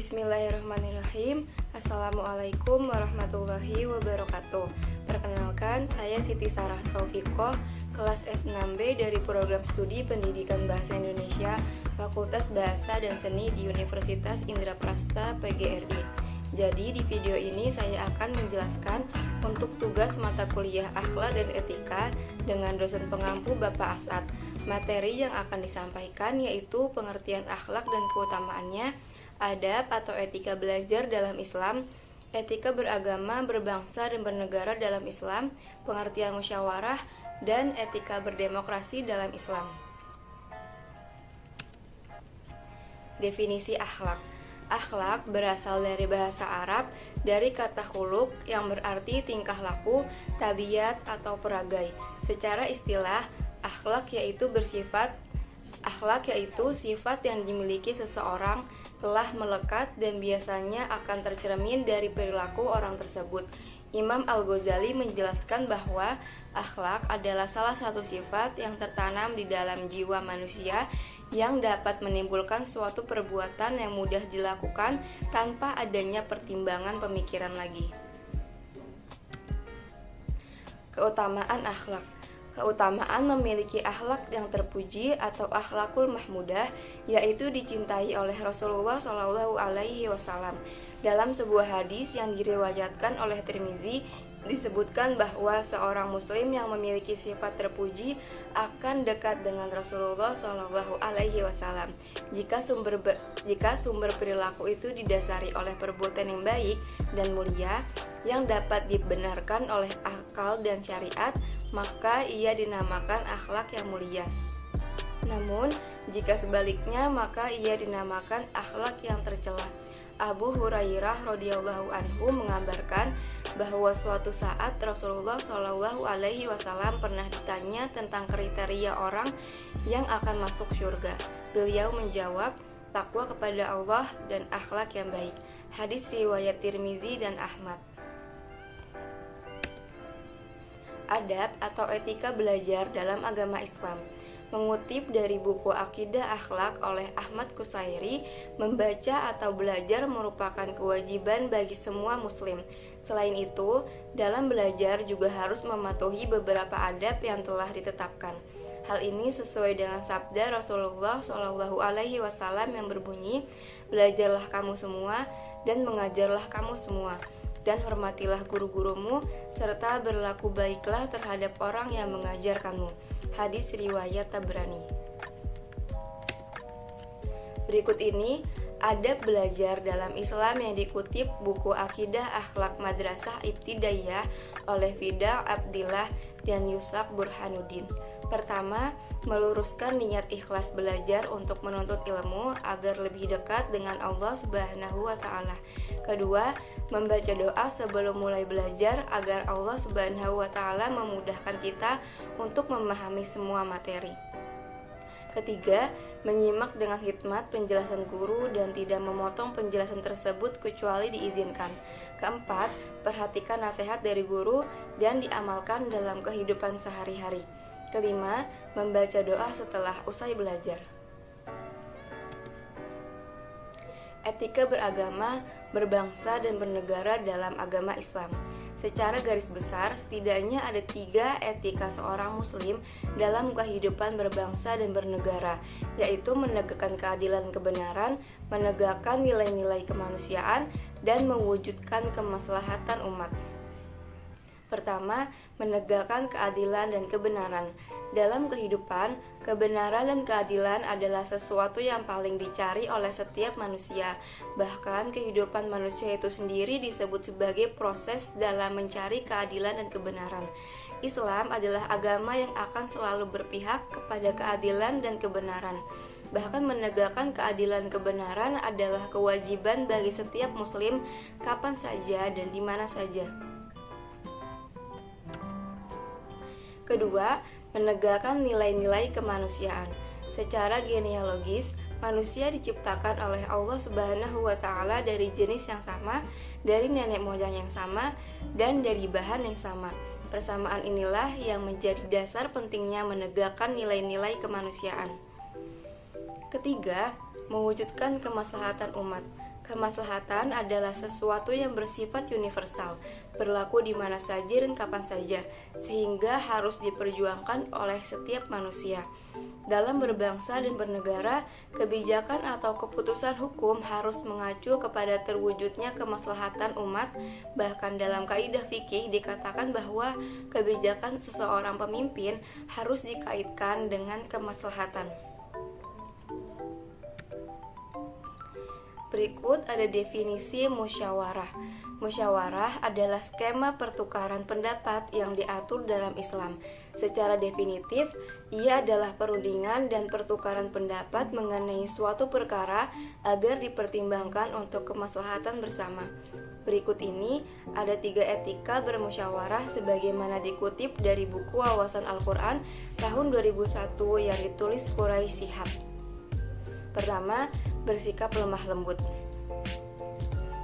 Bismillahirrahmanirrahim. Assalamualaikum warahmatullahi wabarakatuh. Perkenalkan, saya Siti Sarah Taufiqoh, kelas S6B dari Program Studi Pendidikan Bahasa Indonesia, Fakultas Bahasa dan Seni di Universitas Indraprasta PGRI. Jadi di video ini saya akan menjelaskan untuk tugas mata kuliah Akhlak dan Etika dengan dosen pengampu Bapak Asad. Materi yang akan disampaikan yaitu pengertian akhlak dan keutamaannya, adab atau etika belajar dalam Islam, etika beragama, berbangsa dan bernegara dalam Islam, pengertian musyawarah, dan etika berdemokrasi dalam Islam. Definisi akhlak. Akhlak berasal dari bahasa Arab dari kata khuluq yang berarti tingkah laku, tabiat atau peragai. Secara istilah, akhlak yaitu sifat yang dimiliki seseorang telah melekat dan biasanya akan tercermin dari perilaku orang tersebut. Imam Al-Ghazali menjelaskan bahwa akhlak adalah salah satu sifat yang tertanam di dalam jiwa manusia yang dapat menimbulkan suatu perbuatan yang mudah dilakukan tanpa adanya pertimbangan pemikiran lagi. Keutamaan akhlak. Keutamaan memiliki akhlak yang terpuji atau akhlakul mahmudah, yaitu dicintai oleh Rasulullah SAW. Dalam sebuah hadis yang diriwayatkan oleh Tirmizi, disebutkan bahwa seorang muslim yang memiliki sifat terpuji akan dekat dengan Rasulullah SAW. Jika sumber perilaku itu didasari oleh perbuatan yang baik dan mulia yang dapat dibenarkan oleh akal dan syariat, maka ia dinamakan akhlak yang mulia. Namun, jika sebaliknya, maka ia dinamakan akhlak yang tercela. Abu Hurairah radhiyallahu anhu mengabarkan bahwa suatu saat Rasulullah SAW pernah ditanya tentang kriteria orang yang akan masuk surga. Beliau menjawab, takwa kepada Allah dan akhlak yang baik. Hadis riwayat Tirmizi dan Ahmad. Adab atau etika belajar dalam agama Islam. Mengutip dari buku Aqidah Akhlak oleh Ahmad Qusairi, membaca atau belajar merupakan kewajiban bagi semua muslim. Selain itu, dalam belajar juga harus mematuhi beberapa adab yang telah ditetapkan. Hal ini sesuai dengan sabda Rasulullah SAW yang berbunyi, "Belajarlah kamu semua dan mengajarlah kamu semua, dan hormatilah guru-gurumu, serta berlaku baiklah terhadap orang yang mengajarkanmu." Hadis riwayat Tabrani. Berikut ini adab belajar dalam Islam yang dikutip buku Aqidah Akhlak Madrasah Ibtidaiyah oleh Fida Abdillah dan Yusak Burhanuddin. Pertama, meluruskan niat ikhlas belajar untuk menuntut ilmu agar lebih dekat dengan Allah Subhanahu wa Ta'ala. Kedua, membaca doa sebelum mulai belajar agar Allah Subhanahu wa Ta'ala memudahkan kita untuk memahami semua materi. Ketiga, menyimak dengan hikmat penjelasan guru dan tidak memotong penjelasan tersebut kecuali diizinkan. Keempat, perhatikan nasihat dari guru dan diamalkan dalam kehidupan sehari-hari. Kelima, membaca doa setelah usai belajar. Etika beragama, berbangsa, dan bernegara dalam agama Islam. Secara garis besar, setidaknya ada 3 etika seorang muslim dalam kehidupan berbangsa dan bernegara, yaitu menegakkan keadilan kebenaran, menegakkan nilai-nilai kemanusiaan, dan mewujudkan kemaslahatan umat. Pertama, menegakkan keadilan dan kebenaran. Dalam kehidupan, kebenaran dan keadilan adalah sesuatu yang paling dicari oleh setiap manusia. Bahkan kehidupan manusia itu sendiri disebut sebagai proses dalam mencari keadilan dan kebenaran. Islam adalah agama yang akan selalu berpihak kepada keadilan dan kebenaran. Bahkan menegakkan keadilan kebenaran adalah kewajiban bagi setiap muslim kapan saja dan di mana saja. Kedua, menegakkan nilai-nilai kemanusiaan. Secara genealogis, manusia diciptakan oleh Allah Subhanahu wa Ta'ala dari jenis yang sama, dari nenek moyang yang sama, dan dari bahan yang sama. Persamaan inilah yang menjadi dasar pentingnya menegakkan nilai-nilai kemanusiaan. Ketiga, mewujudkan kemaslahatan umat. Kemaslahatan adalah sesuatu yang bersifat universal, berlaku di mana saja dan kapan saja, sehingga harus diperjuangkan oleh setiap manusia. Dalam berbangsa dan bernegara, kebijakan atau keputusan hukum harus mengacu kepada terwujudnya kemaslahatan umat. Bahkan dalam kaidah fikih dikatakan bahwa kebijakan seseorang pemimpin harus dikaitkan dengan kemaslahatan. Berikut ada definisi musyawarah. Musyawarah adalah skema pertukaran pendapat yang diatur dalam Islam. Secara definitif, ia adalah perundingan dan pertukaran pendapat mengenai suatu perkara agar dipertimbangkan untuk kemaslahatan bersama. Berikut ini ada 3 etika bermusyawarah sebagaimana dikutip dari buku Wawasan Al-Quran tahun 2001 yang ditulis Quraisy Shihab. Pertama, bersikap lemah lembut.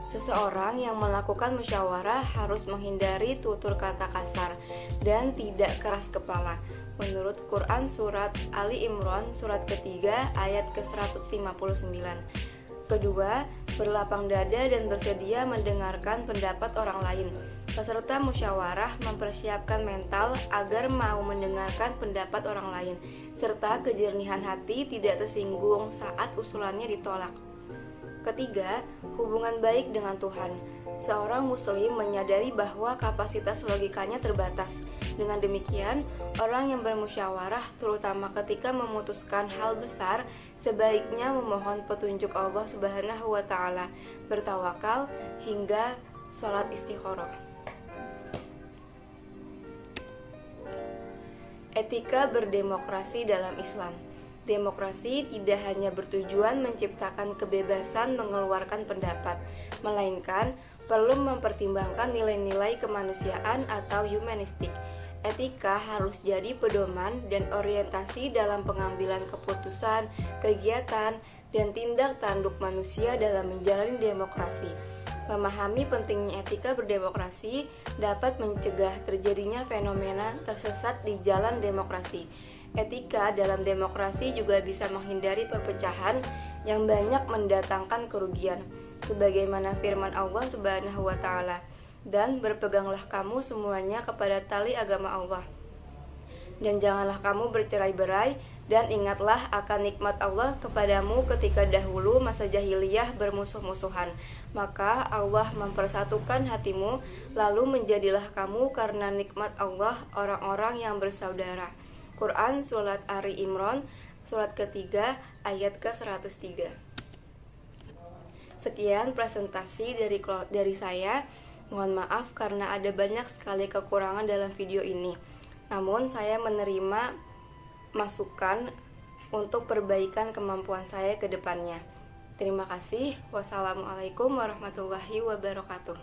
Seseorang yang melakukan musyawarah harus menghindari tutur kata kasar dan tidak keras kepala. Menurut Quran surat Ali Imran surat ketiga ayat ke-159. Kedua, berlapang dada dan bersedia mendengarkan pendapat orang lain. Peserta musyawarah mempersiapkan mental agar mau mendengarkan pendapat orang lain, serta kejernihan hati tidak tersinggung saat usulannya ditolak. Ketiga, hubungan baik dengan Tuhan. Seorang muslim menyadari bahwa kapasitas logikanya terbatas. Dengan demikian, orang yang bermusyawarah, terutama ketika memutuskan hal besar, sebaiknya memohon petunjuk Allah Subhanahu wa Ta'ala, bertawakal hingga sholat istikharah. Etika berdemokrasi dalam Islam. Demokrasi tidak hanya bertujuan menciptakan kebebasan mengeluarkan pendapat, melainkan perlu mempertimbangkan nilai-nilai kemanusiaan atau humanistik. Etika harus jadi pedoman dan orientasi dalam pengambilan keputusan, kegiatan, dan tindak tanduk manusia dalam menjalani demokrasi. Memahami pentingnya etika berdemokrasi dapat mencegah terjadinya fenomena tersesat di jalan demokrasi. Etika dalam demokrasi juga bisa menghindari perpecahan yang banyak mendatangkan kerugian, sebagaimana firman Allah Subhanahu wa Ta'ala, dan berpeganglah kamu semuanya kepada tali agama Allah, dan janganlah kamu bercerai-berai, dan ingatlah akan nikmat Allah kepadamu ketika dahulu masa jahiliyah bermusuh-musuhan, maka Allah mempersatukan hatimu, lalu menjadilah kamu karena nikmat Allah orang-orang yang bersaudara. Quran surat Ali Imran surat ketiga ayat ke-103. Sekian presentasi dari saya. Mohon maaf karena ada banyak sekali kekurangan dalam video ini. Namun saya menerima masukan untuk perbaikan kemampuan saya ke depannya. Terima kasih. Wassalamualaikum warahmatullahi wabarakatuh.